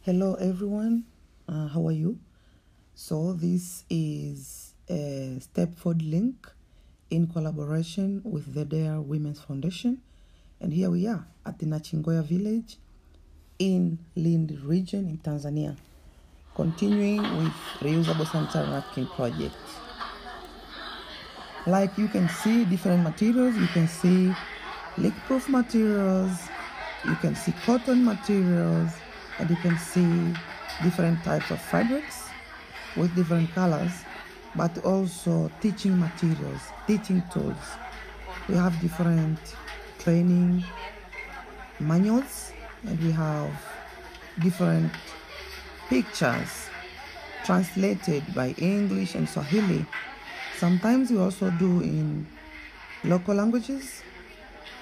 Hello everyone, how are you? So this is a Stepford link in collaboration with the Dare Women's Foundation, and here we are at the Nachingoya village in Lindi region in Tanzania, continuing with reusable sanitary napkin project. Like you can see different materials, you can see leak-proof materials, you can see cotton materials, and you can see different types of fabrics with different colors, but also teaching materials, teaching tools. We have different training manuals, and we have different pictures translated by English and Swahili. Sometimes we also do in local languages,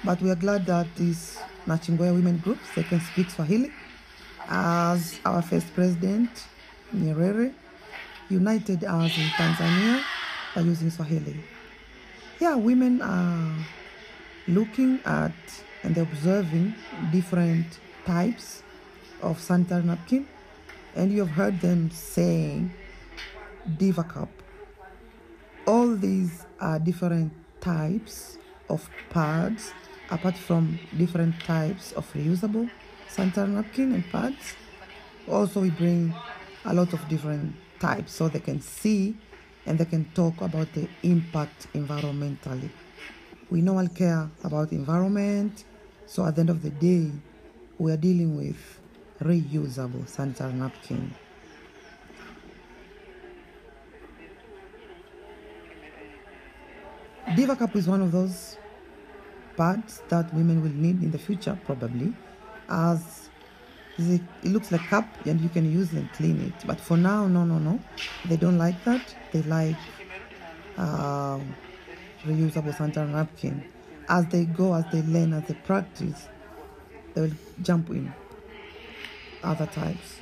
but we are glad that these Nachingoya women groups, they can speak Swahili, as our first president, Nyerere, united us in Tanzania by using Swahili. Yeah, women are looking at and observing different types of sanitary napkin, and you have heard them saying Diva cup. All these are different types of pads, apart from different types of reusable sanitary napkin and pads. Also, we bring a lot of different types so they can see and they can talk about the impact environmentally. We normally care about environment, so at the end of the day, we are dealing with reusable sanitary napkin. Diva cup is one of those pads that women will need in the future, probably, as it looks like cup and you can use and clean it. But for now, no. They don't like that. They like reusable sanitary napkin. As they go, as they learn, as they practice, they will jump in other types.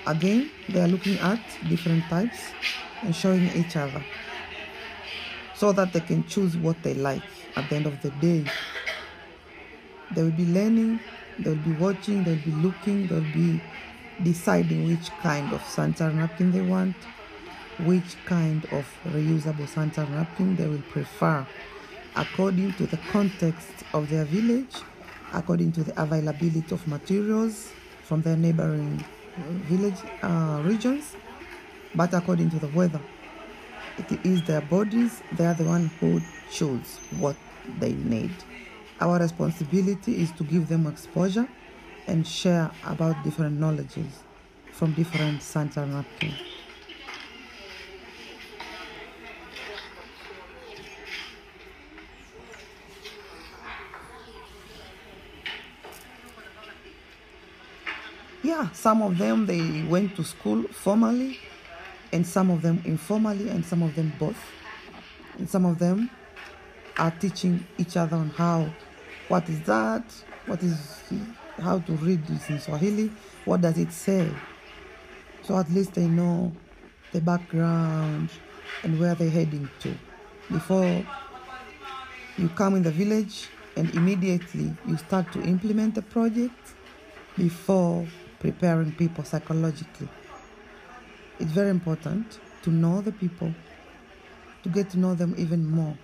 Again, they are looking at different types and showing each other so that they can choose what they like. At the end of the day, they will be learning, they will be watching, they will be looking, they will be deciding which kind of sanitary napkin they want, which kind of reusable sanitary napkin they will prefer according to the context of their village, according to the availability of materials from their neighboring village regions, but according to the weather. It is their bodies, they are the one who choose what they need. Our responsibility is to give them exposure and share about different knowledges from different sanitary napkins. Yeah, some of them, they went to school formally, and some of them informally, and some of them both. And some of them are teaching each other on what is that, how to read this in Swahili, what does it say? So at least they know the background and where they're heading to. Before you come in the village and immediately you start to implement the project before preparing people psychologically. It's very important to know the people, to get to know them even more,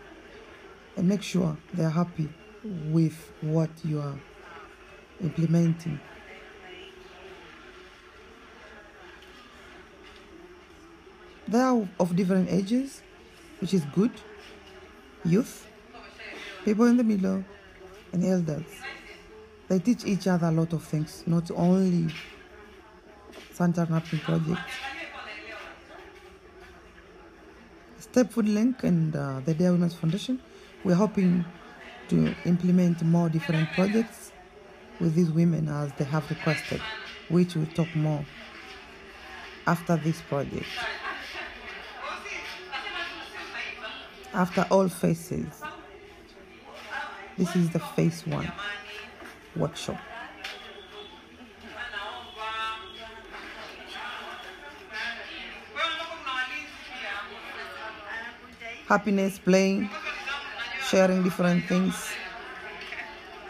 and make sure they're happy with what you are implementing. They are of different ages, which is good. Youth, people in the middle, and elders. They teach each other a lot of things, not only sanitary napkin project. Stepford Link and the Dare Women's Foundation, we're hoping to implement more different projects with these women as they have requested, which we'll talk more after this project. After all phases, this is the phase 1 workshop. Happiness, playing, Sharing different things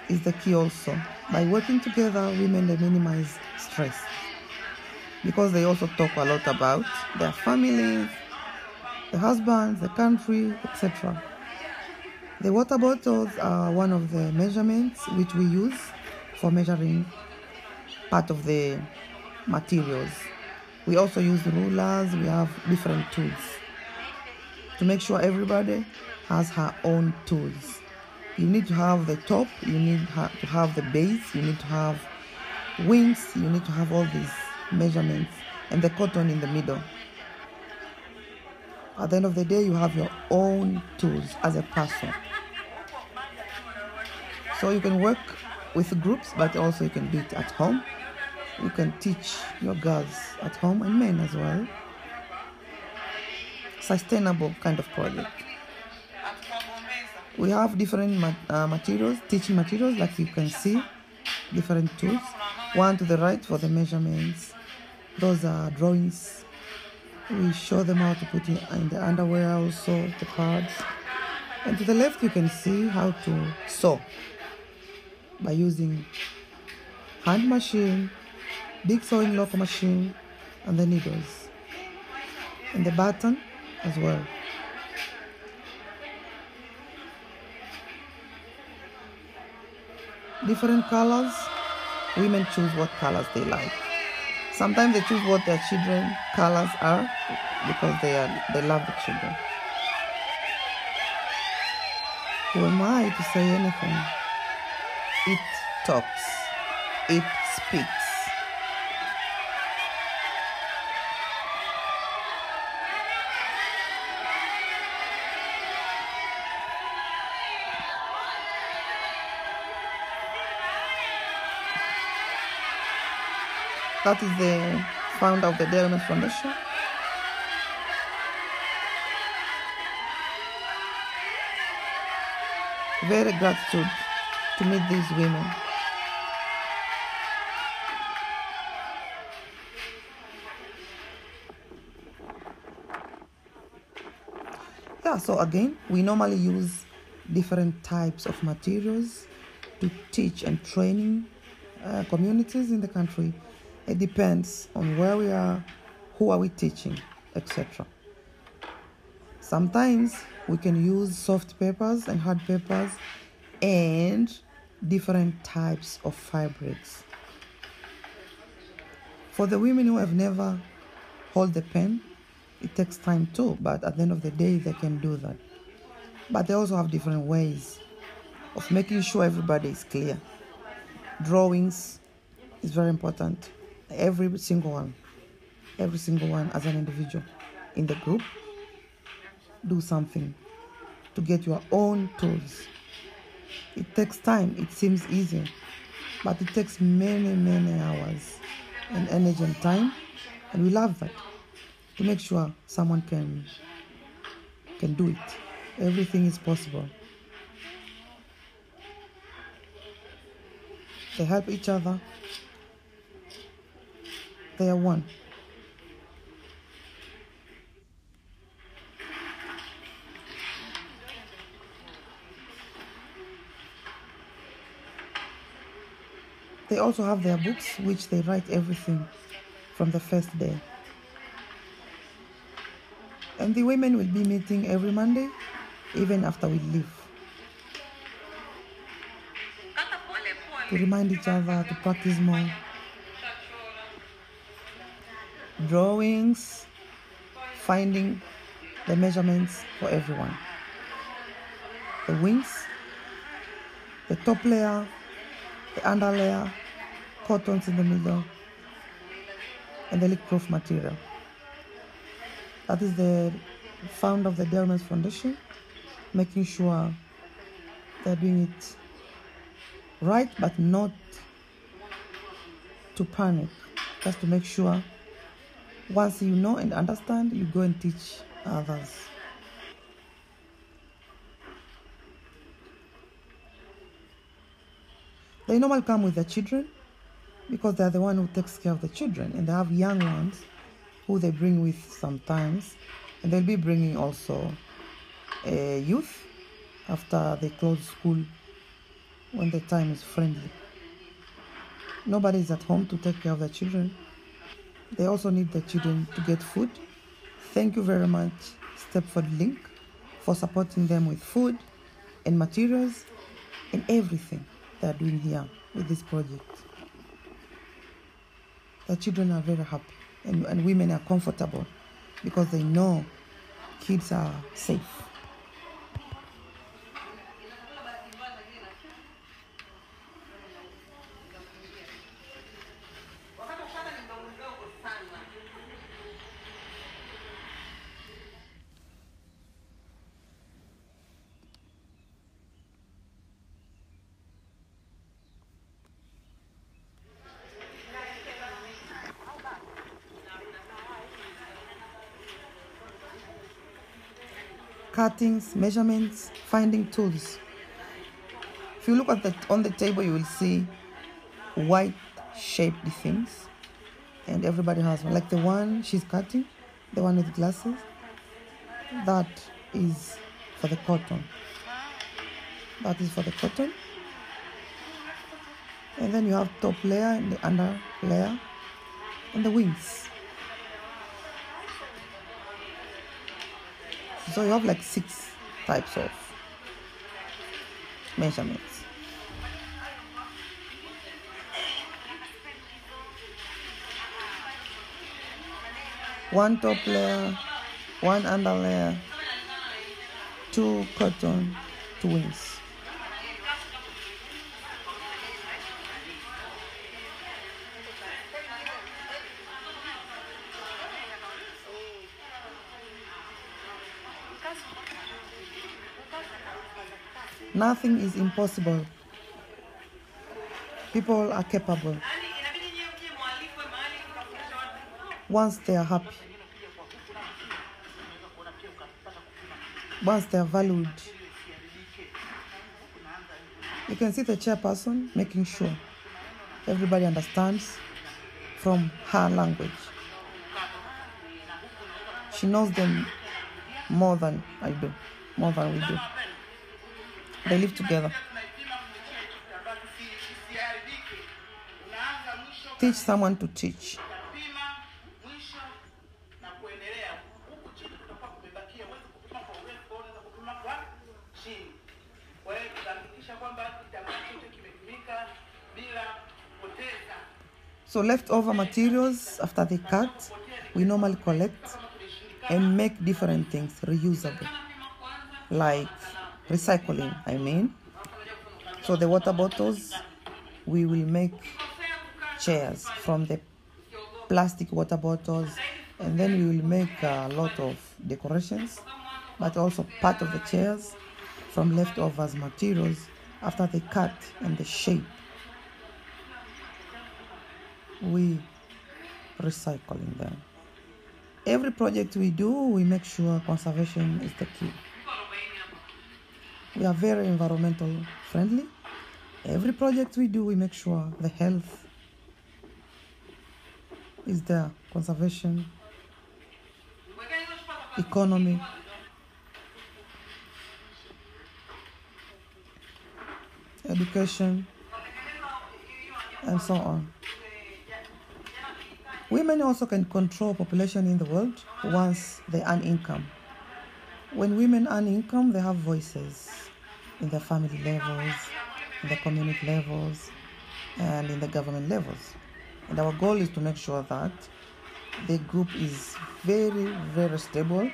is the key also. By working together, women, they minimize stress because they also talk a lot about their families, the husbands, the country, etc. The water bottles are one of the measurements which we use for measuring part of the materials. We also use rulers. We have different tools to make sure everybody has her own tools. You need to have the top, you need to have the base, you need to have wings, you need to have all these measurements, and the cotton in the middle. At the end of the day, you have your own tools as a person. So you can work with groups, but also you can do it at home. You can teach your girls at home and men as well. Sustainable kind of project. We have different materials, teaching materials, like you can see, different tools. One to the right for the measurements. Those are drawings. We show them how to put in the underwear also, the pads. And to the left you can see how to sew by using hand machine, big sewing local machine, and the needles. And the button as well. Different colors. Women choose what colors they like. Sometimes they choose what their children colors are because they love the children. Who am I to say anything? It talks. It speaks. That is the founder of the Diagonal Foundation. Very gratitude to meet these women. Yeah, so again, we normally use different types of materials to teach and training communities in the country. It depends on where we are, who are we teaching, etc. Sometimes we can use soft papers and hard papers and different types of fabrics. For the women who have never held the pen, it takes time too, but at the end of the day, they can do that. But they also have different ways of making sure everybody is clear. Drawings is very important. Every single one as an individual in the group, do something to get your own tools. It takes time. It seems easy, but it takes many hours and energy and time, and we love that, to make sure someone can do it. Everything is possible. They help each other. They are one. They also have their books, which they write everything from the first day. And the women will be meeting every Monday, even after we leave, to remind each other to practice more. Drawings, finding the measurements for everyone. The wings, the top layer, the under layer, cottons in the middle, and the leak-proof material. That is the founder of the Diagonal Foundation, making sure they're doing it right, but not to panic, just to make sure once you know and understand, you go and teach others. They normally come with their children because they're the one who takes care of the children, and they have young ones who they bring with sometimes, and they'll be bringing also youth after they close school, when the time is friendly. Nobody is at home to take care of the children. They also need the children to get food. Thank you very much, Stepford Link, for supporting them with food and materials and everything they are doing here with this project. The children are very happy, and women are comfortable because they know kids are safe. Cuttings, measurements, finding tools. If you look at on the table, you will see white shaped things, and everybody has one. Like the one she's cutting, the one with glasses, that is for the cotton. That is for the cotton. And then you have top layer and the under layer and the wings. So you have like 6 types of measurements. One top layer, one under layer, 2 cotton, 2 wings. Nothing is impossible. People are capable once they are happy, once they are valued. You can see the chairperson making sure everybody understands from her language. She knows them more than I do, more than we do. They live together. Teach someone to teach. So leftover materials after they cut, we normally collect and make different things reusable, like recycling, I mean. So the water bottles, we will make chairs from the plastic water bottles, and then we will make a lot of decorations, but also part of the chairs from leftovers materials after they cut and the shape. We recycling them. Every project we do, we make sure conservation is the key. We are very environmental friendly. Every project we do, we make sure the health is there, conservation, economy. Education, and so on. Women also can control population in the world once they earn income. When women earn income, they have voices in the family levels, in the community levels, and in the government levels. And our goal is to make sure that the group is very, very stable,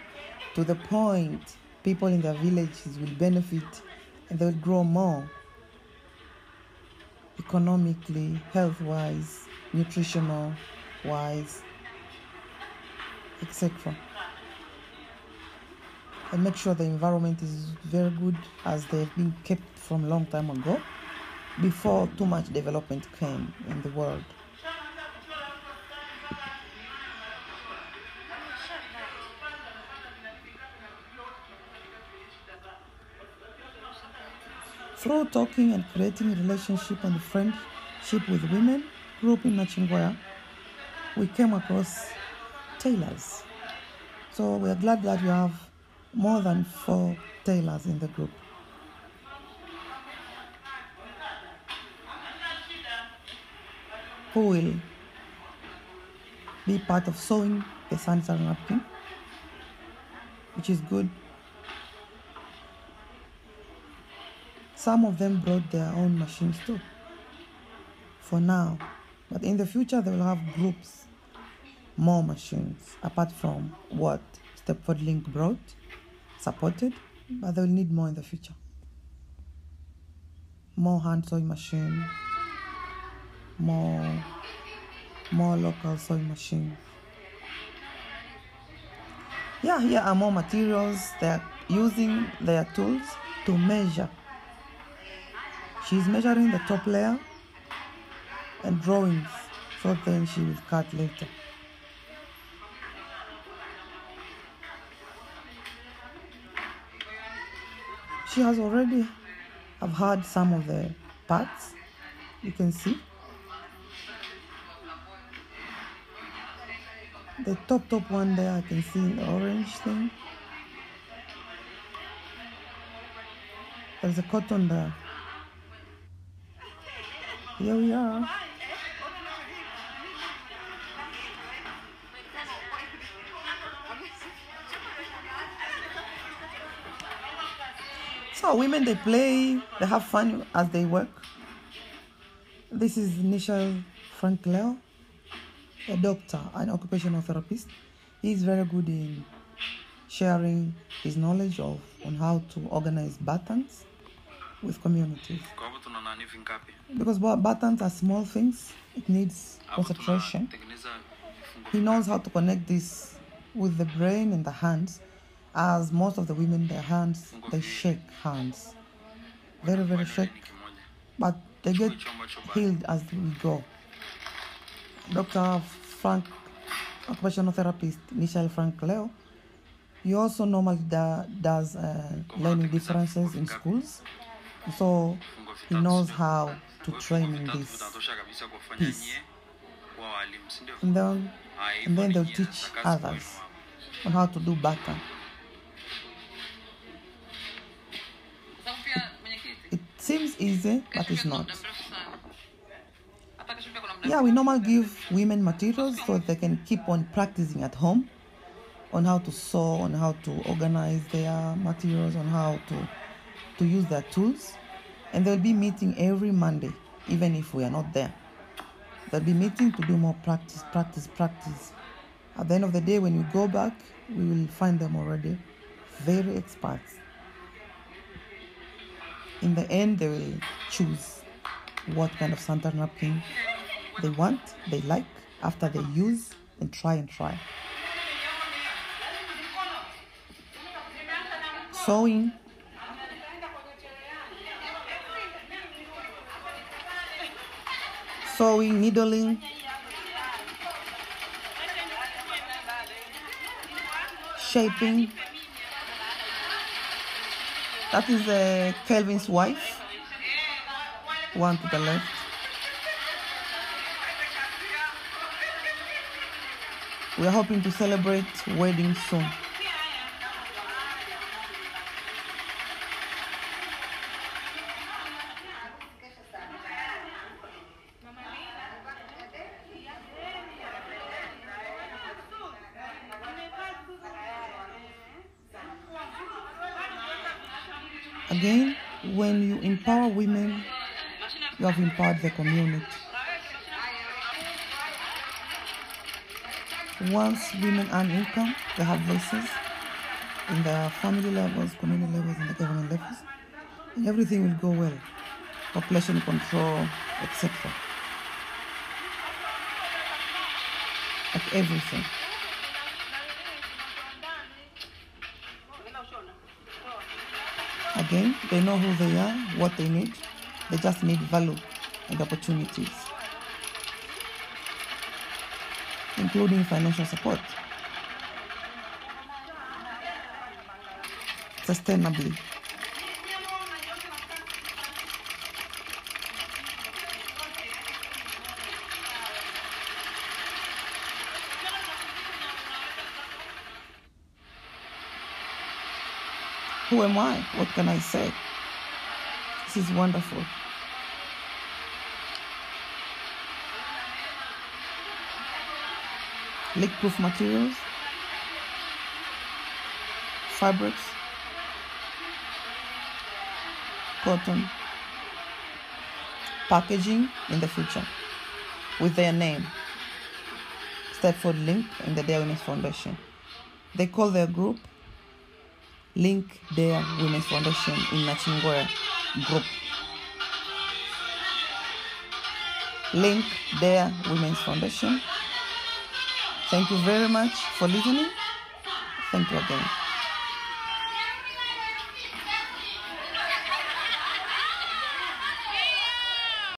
to the point people in their villages will benefit and they will grow more economically, health-wise, nutritional-wise, etc. And make sure the environment is very good, as they've been kept from a long time ago, before too much development came in the world. Through talking and creating a relationship and friendship with women group in Nachingwea, we came across tailors. So we are glad that we have more than 4 tailors in the group. who will be part of sewing the sanitary napkin, which is good. Some of them brought their own machines too, for now. But in the future, they will have groups, more machines, apart from what Stepford Link brought, supported, but they will need more in the future. More hand sewing machine, more local sewing machine. Yeah, here are more materials. They are using their tools to measure. She's measuring the top layer and drawings, so then she will cut later. She has already had some of the parts, you can see. The top one there, I can see the orange thing. There's a cotton there. Here we are. So women, they play, they have fun as they work. This is Nichelle Frank Leo, a doctor, an occupational therapist. He's very good in sharing his knowledge on how to organize buttons with communities. Because buttons are small things, it needs concentration. He knows how to connect this with the brain and the hands, as most of the women, their hands, they shake hands. Very, very shake. But they get healed as we go. Dr. Frank, occupational therapist, Nichelle Frank Leo, he also normally does learning differences in schools. So he knows how to train in this piece. And then they'll teach others on how to do button. It seems easy, but it's not. Yeah, we normally give women materials so they can keep on practicing at home on how to sew, on how to organize their materials, on how to use their tools. And they'll be meeting every Monday, even if we are not there. They'll be meeting to do more practice. At the end of the day, when we go back, we will find them already very experts. In the end, they will choose what kind of sanitary napkin they want, they like, after they use and try. Sewing, needling, shaping. That is Kelvin's wife, one to the left. We are hoping to celebrate wedding soon. Again, when you empower women, you have empowered the community. Once women earn income, they have voices in the family levels, community levels, and the government levels, and everything will go well. Population control, etc. Like everything. Again, they know who they are, what they need. They just need value and opportunities, including financial support, sustainably. Who am I? What can I say? This is wonderful. leak-proof materials, fabrics, cotton, packaging in the future with their name, Stepford Link and the Dare Women's Foundation. They call their group Link Dare Women's Foundation in Nachingwea group. Link Dare Women's Foundation. Thank you very much for listening. Thank you again.